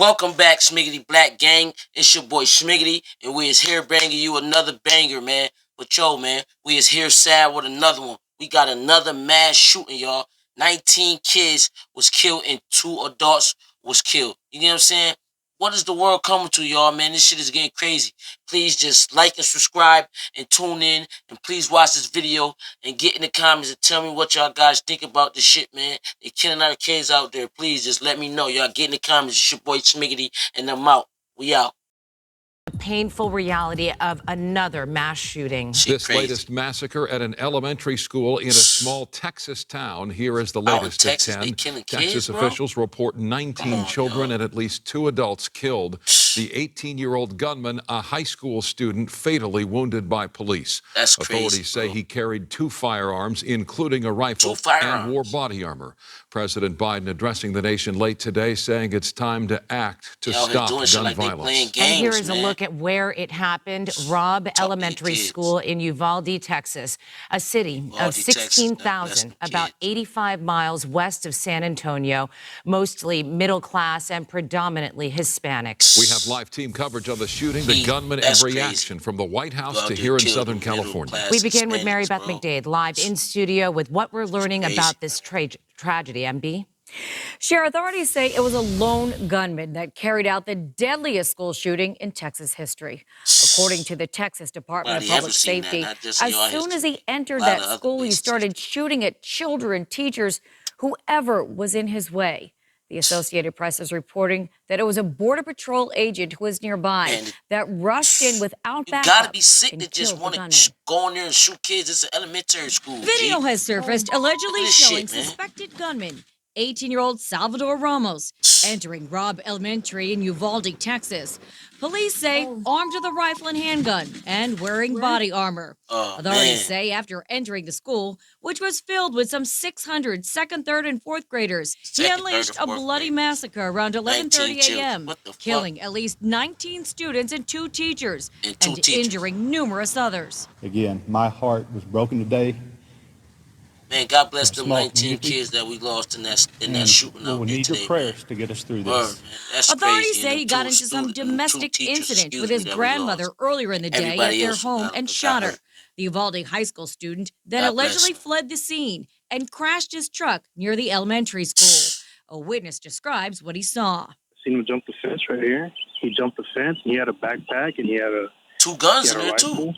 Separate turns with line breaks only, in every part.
Welcome back, Smiggity Black Gang. It's your boy Smiggity, and we is here bringing you another banger, man. But yo, man, we is here sad with another one. We got another mass shooting, y'all. 19 kids was killed and 2 adults was killed. You know what I'm saying? What is the world coming to, y'all, man? This shit is getting crazy. Please just like and subscribe and tune in. And please watch this video and get in the comments and tell me what y'all guys think about this shit, man. They killing our kids out there. Please just let me know. Y'all get in the comments. It's your boy Smiggity, and I'm out. We out.
The painful reality of another mass shooting.
This latest massacre at an elementary school in a small Texas town. Here is the latest at 10. Texas officials report 19 children and at least 2 adults killed. The 18-year-old gunman, a high school student, fatally wounded by police.
That's crazy.
Authorities say he carried 2 firearms, including a rifle and wore body armor. President Biden addressing the nation late today, saying it's time to act to stop gun violence.
And here is a look at where it happened. Robb Elementary School in Uvalde, Texas, a city of 16,000, about 85 miles west of San Antonio, mostly middle class and predominantly Hispanic.
We have live team coverage of the shooting, the gunman, and reaction from the White House to here in Southern California.
We begin with Mary Beth McDade live in studio with what we're learning about this tragedy. MB?
Sheriff, authorities say it was a lone gunman that carried out the deadliest school shooting in Texas history. According to the Texas Department of Public Safety, as soon as he entered that school, he started shooting at children, teachers, whoever was in his way. The Associated Press is reporting that it was a Border Patrol agent who was nearby that rushed in without backup.
You gotta be sick to just want to go in there and shoot kids. It's an elementary school.
Video has surfaced allegedly showing suspected gunman 18-year-old Salvador Ramos entering Robb Elementary in Uvalde, Texas. Police say armed with a rifle and handgun and wearing body armor. Authorities say after entering the school, which was filled with some 600 second, third, and fourth graders, he unleashed a bloody massacre around 11:30 a.m., killing at least 19 students and 2 teachers and injuring numerous others.
Again, my heart was broken today.
Man, God bless them 19 kids that we lost in that shooting.
We need your prayers to get us through this.
Authorities say he got into some domestic incident with his grandmother earlier in the day at their home and shot her. The Uvalde high school student then allegedly fled the scene and crashed his truck near the elementary school. A witness describes what he saw.
Seen him jump the fence right here. He jumped the fence, and he had a backpack, and he had
2 guns in there, too.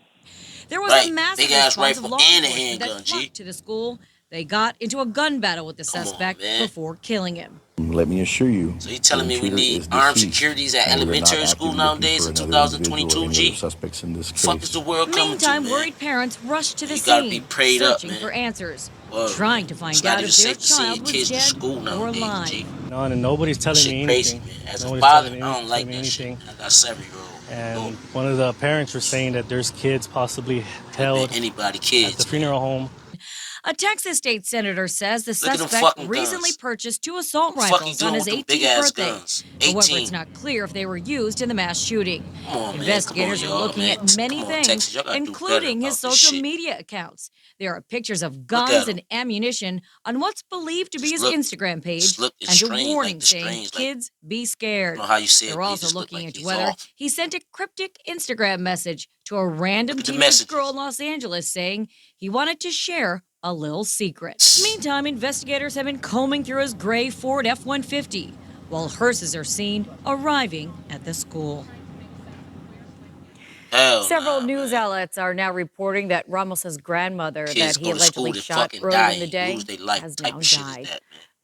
There was a massive response of law enforcement that flocked to the school. They got into a gun battle with the suspect before killing him.
Let me assure you.
So you telling me we need armed securities at elementary school nowadays in 2022, G?
Suspects in this case.
Fuck is the world coming to,
Meantime, worried parents rushed to the
gotta
scene,
be prayed
searching
up,
for answers,
trying
to find out if their child was dead or alive.
No, and nobody's telling me anything.
Crazy, man. As a father, I don't like that shit. I got 7-year-old.
And one of the parents were saying that there's kids possibly held at the funeral home.
A Texas state senator says the suspect recently purchased 2 assault rifles on his 18th birthday. However, it's not clear if they were used in the mass shooting. Investigators are looking at many things, including his social media accounts. There are pictures of guns and ammunition on what's believed to be his Instagram page, and a warning saying, "Kids, be scared." They're also looking into whether he sent a cryptic Instagram message to a random teenage girl in Los Angeles saying he wanted to share a little secret. Meantime, investigators have been combing through his gray Ford F-150, while hearses are seen arriving at the school. Several news outlets are now reporting that Ramos's grandmother that he allegedly shot earlier in the day has now died.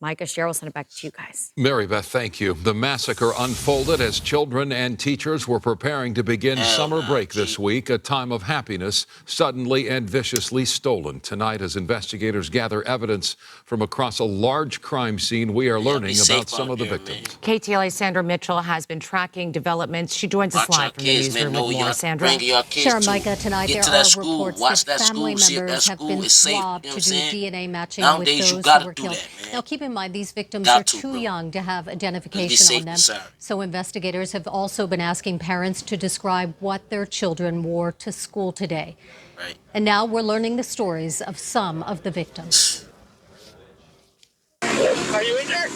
Micah, Cheryl, send it back to you guys.
Mary Beth, thank you. The massacre unfolded as children and teachers were preparing to begin summer break this week, a time of happiness suddenly and viciously stolen. Tonight, as investigators gather evidence from across a large crime scene, we are learning about some of the victims.
KTLA's Sandra Mitchell has been tracking developments. She joins us live from the newsroom with more. Sandra.
Sure, Micah, tonight there are reports that family members have been swabbed to do DNA matching with those who were killed. Now, keep in mind, these victims are too young to have identification on them. So investigators have also been asking parents to describe what their children wore to school today. And now we're learning the stories of some of the victims.
Are you in there?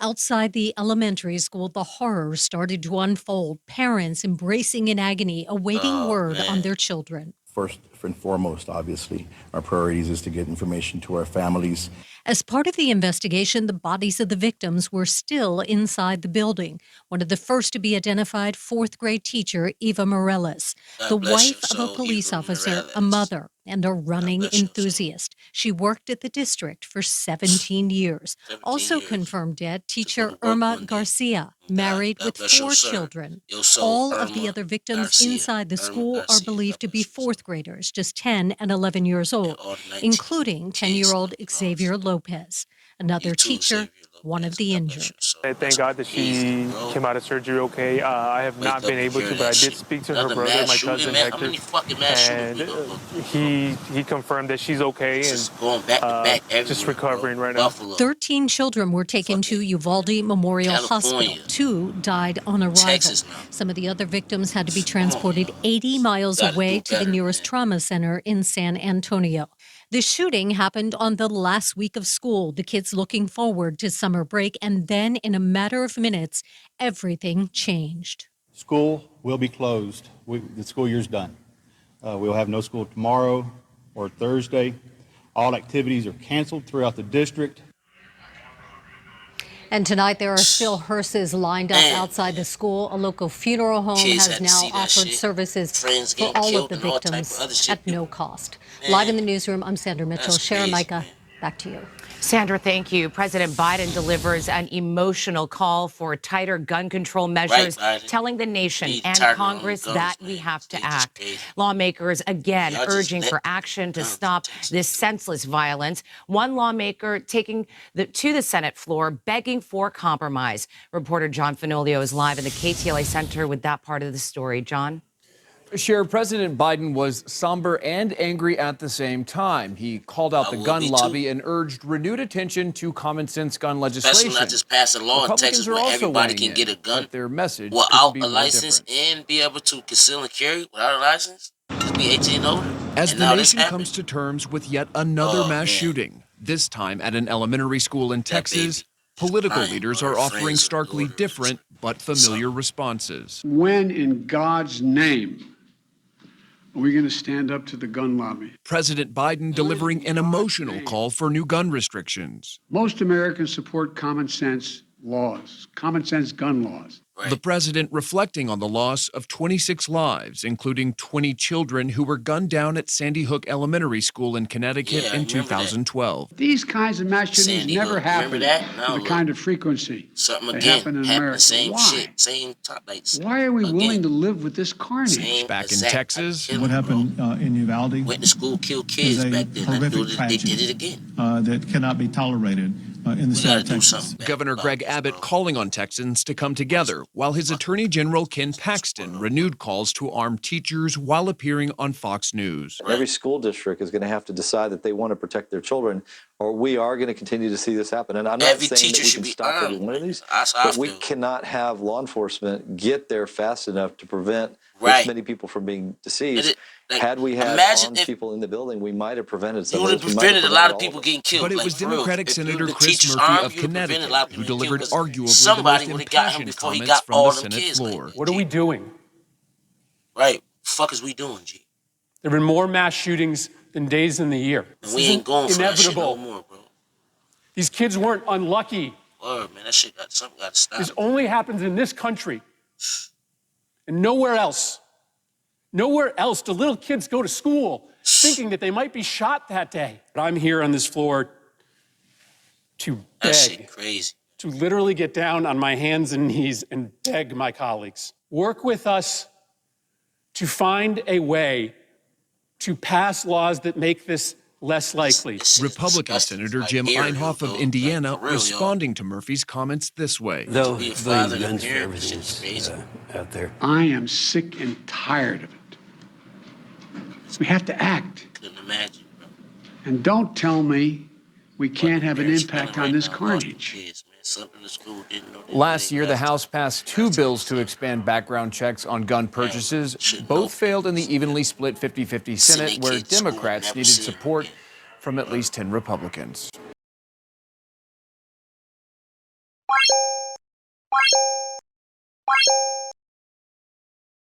Outside the elementary school, the horror started to unfold. Parents embracing in agony, awaiting word on their children.
First and foremost, obviously, our priorities is to get information to our families.
As part of the investigation, the bodies of the victims were still inside the building. One of the first to be identified, fourth-grade teacher Eva Morales, the wife of a police officer, a mother, and a running enthusiast. She worked at the district for 17 years. Also confirmed dead, teacher Irma Garcia, married with 4 children. All of the other victims inside the school are believed to be fourth graders, just 10 and 11 years old, including 10-year-old Xavier Lopez, another teacher, one of the injured.
I thank God that she came out of surgery okay. I have not been able to, but I did speak to her brother, my cousin Hector, and he confirmed that she's okay and just recovering right now.
13 children were taken to Uvalde Memorial Hospital. 2 died on arrival. Some of the other victims had to be transported 80 miles away to the nearest trauma center in San Antonio. The shooting happened on the last week of school, the kids looking forward to summer break, and then in a matter of minutes, everything changed.
School will be closed. The school year's done. We'll have no school tomorrow or Thursday. All activities are canceled throughout the district.
And tonight there are still hearses lined up outside the school. A local funeral home has now offered services for all of the victims at no cost. Live in the newsroom, I'm Sandra Mitchell. Sharon, Micah, back to you.
Sandra, thank you. President Biden delivers an emotional call for tighter gun control measures, telling the nation and Congress that we have to act. Lawmakers again urging for action to stop this senseless violence. One lawmaker taking to the Senate floor, begging for compromise. Reporter John Fenolio is live in the KTLA Center with that part of the story. John?
Chair, President Biden was somber and angry at the same time. He called out the gun lobby and urged renewed attention to common sense gun legislation.
Especially not just pass a law in Texas where everybody can get a gun
their message
without a license and be able to conceal and carry without a license. Just be 18 and older.
As the nation comes to terms with yet another mass shooting, this time at an elementary school in Texas, political leaders are offering starkly different but familiar responses.
When in God's name are we going to stand up to the gun lobby?
President Biden delivering an emotional call for new gun restrictions.
Most Americans support common sense laws, common sense gun laws.
The president reflecting on the loss of 26 lives, including 20 children who were gunned down at Sandy Hook Elementary School in Connecticut in 2012.
These kinds of mass shootings never happen with the kind of frequency that happen in America.
Same
Why?
shit, same topics.
Why are we willing to live with this carnage?
Back in Texas,
what happened in Uvalde
went to school, killed kids back then. They did it again.
That cannot be tolerated in the state of Texas.
Governor Greg Abbott calling on Texans to come together, while his Attorney General Ken Paxton renewed calls to arm teachers while appearing on Fox News.
Every school district is going to have to decide that they want to protect their children, or we are going to continue to see this happen. And I'm not saying that we can stop every one of these, but we cannot have law enforcement get there fast enough to prevent this many people from being deceased. Had we had armed people in the building, we might have prevented some of this.
You would have prevented a lot of people getting killed.
But it was Democratic Senator Chris Murphy of Connecticut who delivered arguably the most impassioned comments from the Senate floor.
What are we doing?
Right. Fuck is we doing, G?
There have been more mass shootings than days in the year.
And we ain't going for that shit no more, bro.
These kids weren't unlucky.
Word, man, that shit something got to stop.
This only happens in this country and nowhere else. Nowhere else do little kids go to school thinking that they might be shot that day. But I'm here on this floor to beg, to literally get down on my hands and knees and beg my colleagues. Work with us to find a way to pass laws that make this less likely.
Republican Senator Jim Einhoff of Indiana responding to Murphy's comments this way.
Though guns for everything is out there.
I am sick and tired of it. We have to act.
Couldn't imagine, bro.
And don't tell me we can't have an impact on this carnage.
Last year, the House passed 2 bills to expand background checks on gun purchases. Both failed in the evenly split 50-50 Senate, where Democrats needed support from at least 10 Republicans.